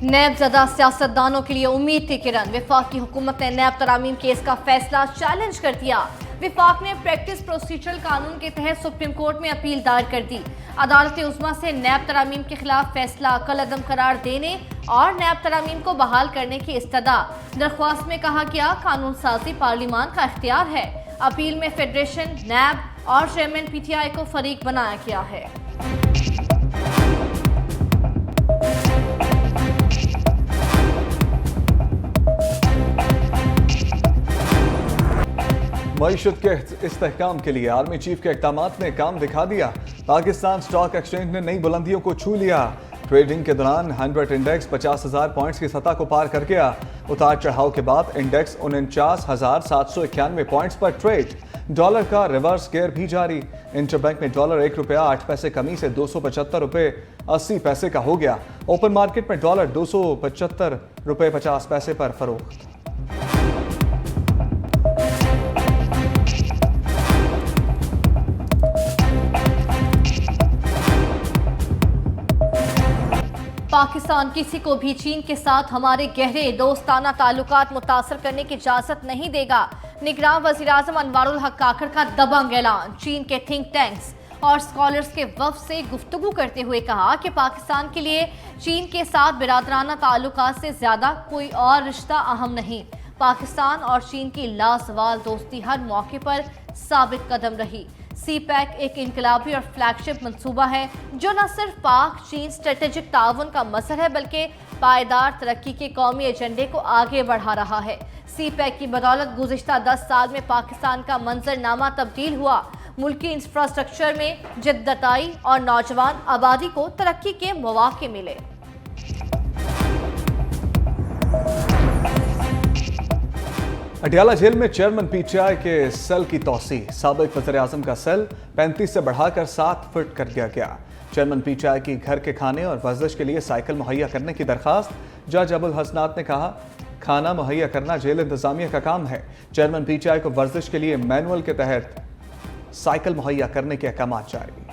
नैब ज़दा सियासतदानों के लिए उम्मीद की किरण। वफाकी हुकूमत ने नैब तरामीम केस का फैसला चैलेंज कर दिया। वफाक ने प्रैक्टिस प्रोसीजरल कानून के तहत सुप्रीम कोर्ट में अपील दायर कर दी। अदालत उज़्मा से नैब तरामीम के खिलाफ फैसला कलअदम करार देने और नैब तरामीम को बहाल करने की इस्तदा। दरख्वास्त में कहा गया कानून साजी पार्लिमान का इख्तियार है। अपील में फेडरेशन, नैब और चेयरमैन PTI को फरीक बनाया गया है। मईशत के इस्तेहकाम के लिए आर्मी चीफ के इक़दामात ने काम दिखा दिया। पाकिस्तान स्टॉक एक्सचेंज ने नई बुलंदियों को छू लिया। ट्रेडिंग के दौरान 100 इंडेक्स 50,000 पॉइंट्स की सतह को पार कर गया। उतार चढ़ाव के बाद इंडेक्स 49,791 पॉइंट्स पर ट्रेड। डॉलर का रिवर्स गेयर भी जारी। इंटरबैंक में डॉलर ₹1.08 कमी से ₹275.80 का हो गया। ओपन मार्केट में डॉलर ₹275.50 पर फरोख्त। पाकिस्तान किसी को भी चीन के साथ हमारे गहरे दोस्ताना ताल्लुकात मुतासर करने की इजाजत नहीं देगा। निगरान वज़ीर-ए-आज़म अनवारुल हक काकड़ का दबंग ऐलान। चीन के थिंक टैंक्स और स्कॉलर्स के वफ़द से गुफ्तगू करते हुए कहा कि पाकिस्तान के लिए चीन के साथ बिरादराना ताल्लुकात से ज़्यादा कोई और रिश्ता अहम नहीं। पाकिस्तान और चीन की लाजवाल दोस्ती हर मौके पर साबित कदम रही। CPEC एक इनकलाबी और फ्लैगशिप मंसूबा है जो न सिर्फ पाक चीन स्ट्रेटेजिक ताउन का मसर है बल्कि पायदार तरक्की के कौमी एजेंडे को आगे बढ़ा रहा है। CPEC की बदौलत गुज़िश्ता 10 साल में पाकिस्तान का मंजरनामा तब्दील हुआ। मुल्की इंफ्रास्ट्रक्चर में जिद्दत आई और नौजवान आबादी को तरक्की के मौके मिले। अटियाला जेल में चेयरमैन PTI के सेल की तोसी। साबिक वज़ीर-ए-आज़म का सेल 35 से बढ़ाकर 7 फुट कर दिया गया। चेयरमैन PTI की घर के खाने और वर्जिश के लिए साइकिल मुहैया करने की दरखास्त। जज अबुल हसनात ने कहा खाना मुहैया करना जेल इंतजामिया का काम है। चेयरमैन PTI को वर्जिश के लिए मैनुअल के तहत साइकिल मुहैया करने के अहकाम जारी।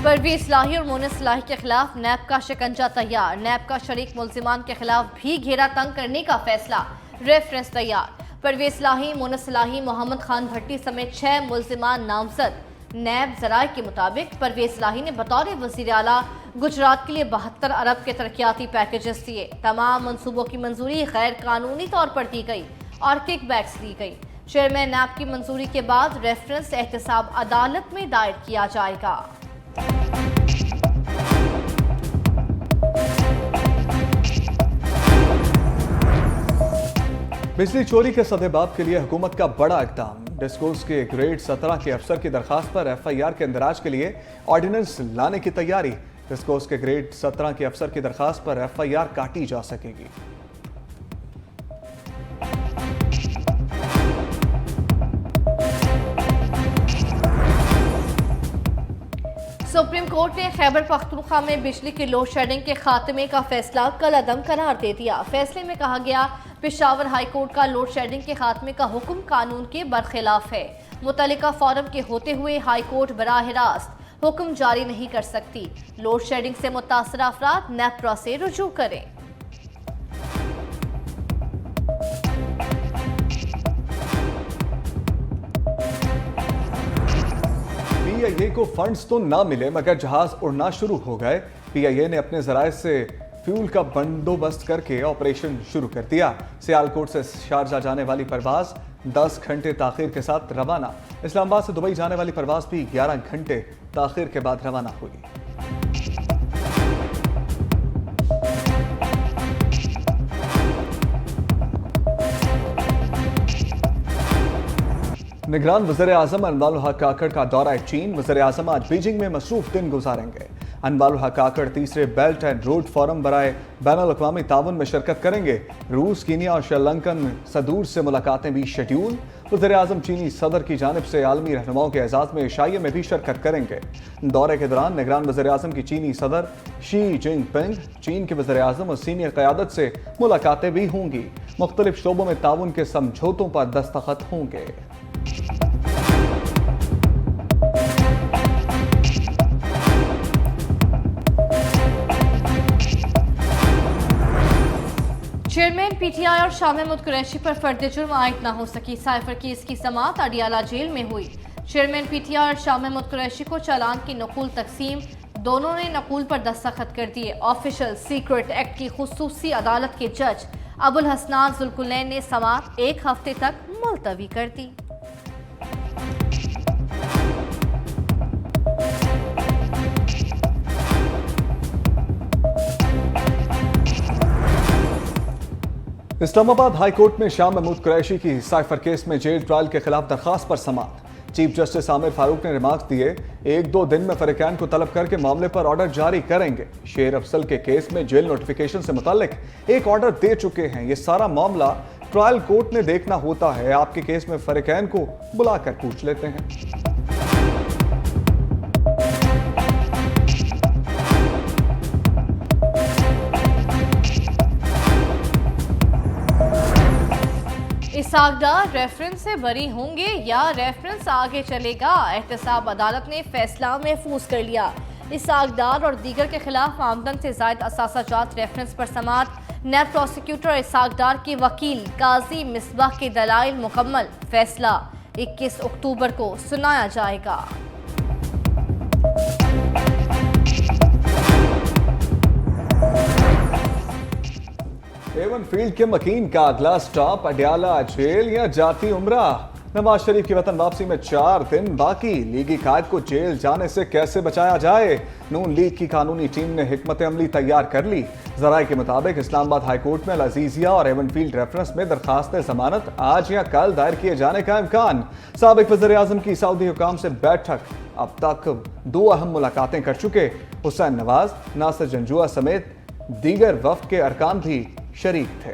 परवेज इलाही और मोनिस इलाही के खिलाफ नैब का शिकंजा तैयार। नैब का शरीक मुल्जिमान के खिलाफ भी घेरा तंग करने का फैसला। रेफरेंस तैयार। परवेज इलाही, मोनिस इलाही, मोहम्मद खान भट्टी समेत 6 मुल्जिमान नामजद। नैब ज़राए के मुताबिक परवेज इलाही ने बतौर वज़ीर आला गुजरात के लिए 72 अरब के तरक्याती पैकेजेस दिए। तमाम मनसूबों की मंजूरी गैर कानूनी तौर पर दी गई और किकबैक्स दी गई। चेयरमैन नैब की मंजूरी के बाद रेफरेंस एहतसाब अदालत में दायर किया जाएगा। बिजली चोरी के सदेबाब के लिए हुकूमत का बड़ा इक़दाम। डिस्कोस के ग्रेड 17 के अफसर की दरखास्त पर FIR के इंदराज के लिए ऑर्डिनेंस लाने की तैयारी। डिस्कोस के ग्रेड 17 के अफसर की दरखास्त पर FIR काटी जा सकेगी। सुप्रीम कोर्ट ने खैबर पख्तूनख्वा में बिजली की लोड शेडिंग के खात्मे का फैसला कलअदम करार दे दिया। फैसले में कहा गया पेशावर हाई कोर्ट का लोड शेडिंग के खात्मे का हुक्म कानून के बरखिलाफ है। मुतल्लिका फोरम के होते हुए हाई कोर्ट बराह रास्त हुक्म जारी नहीं कर सकती। लोड शेडिंग से मुतासरा अफराद नेप्रा से रुजू करें। PIA को फंड्स तो ना मिले मगर जहाज उड़ना शुरू हो गए। PIA ने अपने जराये से फ्यूल का बंदोबस्त करके ऑपरेशन शुरू कर दिया। सियालकोट से शारजा जाने वाली परवाज 10 घंटे ताखीर के साथ रवाना। इस्लामाबाद से दुबई जाने वाली परवाज भी 11 घंटे ताखीर के बाद रवाना हुई। निगरान वज़ीर-ए-आज़म अनवारुल हक काकड़ का दौरा चीन। वज़ीर-ए-आज़म आज बीजिंग में मसरूफ दिन गुजारेंगे। अनवारुल हक काकड़ तीसरे बेल्ट एंड रोड फोरम बराए बैनुल-अक़वामी ताउन में शिरकत करेंगे। रूस, कीनिया और श्रीलंकन सदूर से मुलाकातें भी शेड्यूल। वज़ीर-ए-आज़म चीनी सदर की जानिब से आलमी रहनुमाओं के एजाज़ में एशिया में भी शिरकत करेंगे। दौरे के दौरान निगरान वज़ीर-ए-आज़म की चीनी सदर शी जिनपिंग, चीन के वज़ीर-ए-आज़म और सीनियर क़यादत से मुलाकातें भी होंगी। मुख्तलिफ शोबों में ताउन के समझौतों पर दस्तखत होंगे। चेयरमैन पीटीआई और शाह महमूद कुरैशी पर फर्द जुर्म आयद न हो सकी। साइफर केस की समाअत अडियाला जेल में हुई। चेयरमैन पीटीआई और शाह महमूद कुरैशी को चालान की नकुल तकसीम, दोनों ने नकुल पर दस्तखत कर दिए। ऑफिशियल सीक्रेट एक्ट की खुसूसी अदालत के जज अबुल हसनान जुल्कुलैन ने समाअत 1 हफ्ते तक मुलतवी कर दी। इस्लामाबाद हाई कोर्ट में शाह महमूद कुरैशी की साइफर केस में जेल ट्रायल के खिलाफ दरखास्त पर समाअत। चीफ जस्टिस आमिर फारूक ने रिमार्क्स दिए, 1-2 दिन में फरीकैन को तलब करके मामले पर ऑर्डर जारी करेंगे। शेर अफसल के केस में जेल नोटिफिकेशन से मुताल्लिक एक ऑर्डर दे चुके हैं। ये सारा मामला ट्रायल कोर्ट में देखना होता है। आपके केस में फरीकैन को बुलाकर पूछ लेते हैं। इसहाक डार रेफरेंस से बरी होंगे या रेफरेंस आगे चलेगा? एहतसाब अदालत ने फैसला महफूज कर लिया। इसहाक डार और दीगर के खिलाफ आमदन से जायद असासाजात रेफरेंस पर समाअत। नैब प्रोसिक्यूटर इसहाक डार के वकील काजी मिसबाह के दलाइल मुकम्मल। फैसला 21 अक्टूबर को सुनाया जाएगा। एवन फील्ड के मकीन का अगला स्टॉप अडियाला जेल या जाती उम्रा? नवाज शरीफ की वतन वापसी में 4 दिन बाकी। लीगी कायद को जेल जाने से कैसे बचाया जाए? नून लीग की कानूनी टीम ने हिकमत अमली तैयार कर ली। जराये के मुताबिक इस्लामाबाद हाई कोर्ट में अजीजिया और एवन फील्ड रेफरेंस में दरखास्त जमानत आज या कल दायर किए जाने का इम्कान। साबिक वज़ीर आज़म की सऊदी हुकाम से बैठक। अब तक 2 अहम मुलाकातें कर चुके हुसैन नवाज, नासिर जंजुआ समेत दीगर वफ्द के अरकान भी शरीक थे।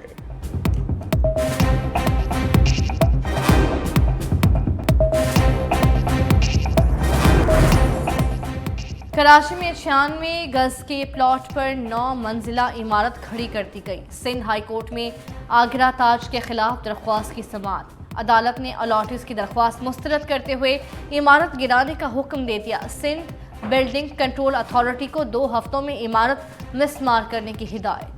कराची में 96 गज के प्लॉट पर 9 मंजिला इमारत खड़ी कर दी गई। सिंध हाई कोर्ट में आगरा ताज के खिलाफ दरख्वास्त की समाअत। अदालत ने अलॉटिस की दरख्वास्त मुस्तरद करते हुए इमारत गिराने का हुक्म दे दिया। सिंध बिल्डिंग कंट्रोल अथॉरिटी को 2 हफ्तों में इमारत मिसमार करने की हिदायत।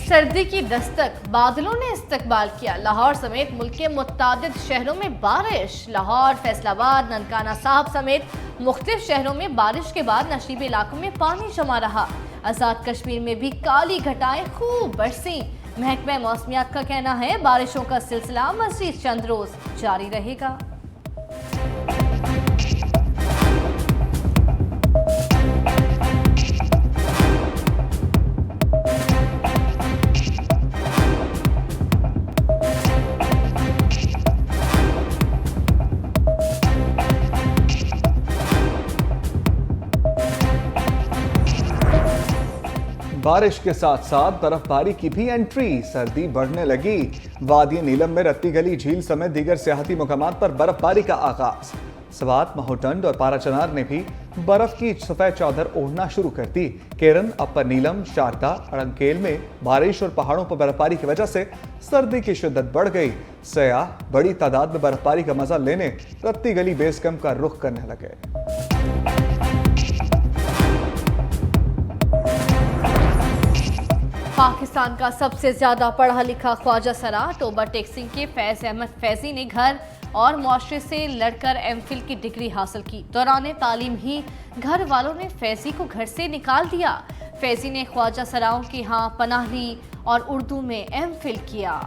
सर्दी की दस्तक, बादलों ने इस्तकबाल किया। लाहौर समेत मुल्क के मुत्तादिद शहरों में बारिश। लाहौर, फैसलाबाद, ननकाना साहब समेत मुख्तलिफ शहरों में बारिश के बाद नशीबी इलाकों में पानी जमा रहा। आज़ाद कश्मीर में भी काली घटाएं खूब बरसी। महकमा मौसमियात का कहना है बारिशों का सिलसिला मज़ीद चंद रोज जारी रहेगा। बारिश के साथ साथ बर्फबारी की भी एंट्री। सर्दी बढ़ने लगी। वादी नीलम में रत्ती गली झील समेत दीगर सियाहती मुकामात पर बर्फबारी का आगाज। सवात, माहौटंड और पाराचनार ने भी बर्फ की सफेद चादर ओढ़ना शुरू कर दी। केरन, अपर नीलम, शारदा, अड़ंकेल में बारिश और पहाड़ों पर बर्फबारी की वजह से सर्दी की शिद्दत बढ़ गई। सयाह बड़ी तादाद में बर्फबारी का मजा लेने रत्ती गली बेस कैंप का रुख करने लगे। पाकिस्तान का सबसे ज्यादा पढ़ा लिखा ख्वाजा सरा टोबर टेक्सिंग के फैज अहमद फैजी ने घर और मुआशरे से लड़कर एमफिल की डिग्री हासिल की। दौरान तालीम ही घर वालों ने फैजी को घर से निकाल दिया। फैजी ने ख्वाजा सराओं के यहाँ पनाह ली और उर्दू में एमफिल किया।